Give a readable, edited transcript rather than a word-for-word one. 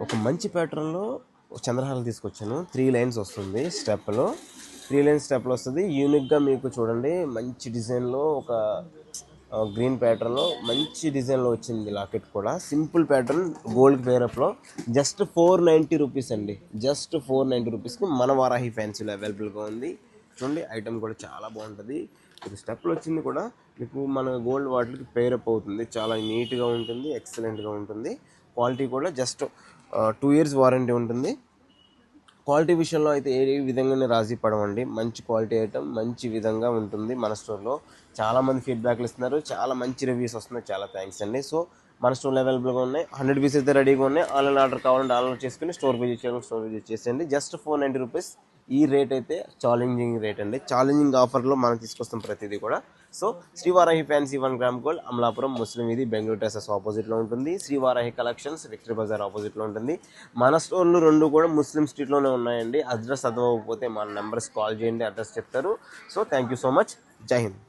ఒక మంచి ప్యాటర్న్లో చంద్రహారం తీసుకొచ్చాను. 3 లైన్స్ వస్తుంది స్టెప్లో. 3 లైన్స్ స్టెప్లో వస్తుంది. యూనిక్గా మీకు చూడండి మంచి డిజైన్లో ఒక గ్రీన్ ప్యాటర్న్లో మంచి డిజైన్లో వచ్చింది. లాకెట్ కూడా సింపుల్ ప్యాటర్న్ గోల్డ్ పేరప్లో జస్ట్ 490 రూపీస్ అండి. జస్ట్ 490 రూపీస్కి మన వారాహి ఫ్యాన్సీలో అవైలబుల్గా ఉంది. చూడండి ఐటమ్ కూడా చాలా బాగుంటుంది. ఇది స్టెప్లో వచ్చింది కూడా మీకు మన గోల్డ్ వాటికి పేరప్ అవుతుంది. చాలా నీట్గా ఉంటుంది, ఎక్సలెంట్గా ఉంటుంది. క్వాలిటీ కూడా జస్ట్ 2 years వారంటీ ఉంటుంది. క్వాలిటీ విషయంలో అయితే ఏ విధంగానే రాజీ పడమండి. మంచి క్వాలిటీ ఐటమ్ మంచి విధంగా ఉంటుంది మన స్టోర్లో. చాలామంది ఫీడ్బ్యాక్లు ఇస్తున్నారు, చాలా మంచి రివ్యూస్ వస్తున్నాయి. చాలా థ్యాంక్స్ అండి. సో మన స్టోర్లో అవైలబుల్గా ఉన్నాయి. 100 పీస్ అయితే రెడీగా ఉన్నాయి. ఆన్లైన్ ఆర్డర్ కావాలంటే ఆన్లైన్ చేసుకుని స్టోర్ విజిట్ చేయాలి, స్టోర్ విజిట్ చేసేయండి. Just 490 rupees. ఈ రేట్ అయితే ఛాలెంజింగ్ రేట్ అండి. ఛాలెంజింగ్ ఆఫర్లో మనం తీసుకొస్తాం ప్రతిదీ కూడా. So Srivarahi fancy 1 gram gold, Amalapuram, ముస్లిం వీధి, బెంగళూరు టెసెస్ ఆపోజిట్లో ఉంటుంది. శ్రీవారాహి కలెక్షన్స్ విక్టరీ బజార్ ఆపోజిట్లో ఉంటుంది. మన స్టోర్లు 2 కూడా ముస్లిం స్ట్రీట్లోనే ఉన్నాయండి. అడ్రస్ చదవకపోతే మన నెంబర్స్ కాల్ చేయండి, అడ్రస్ చెప్తారు. So thank you so much. జై హింద్.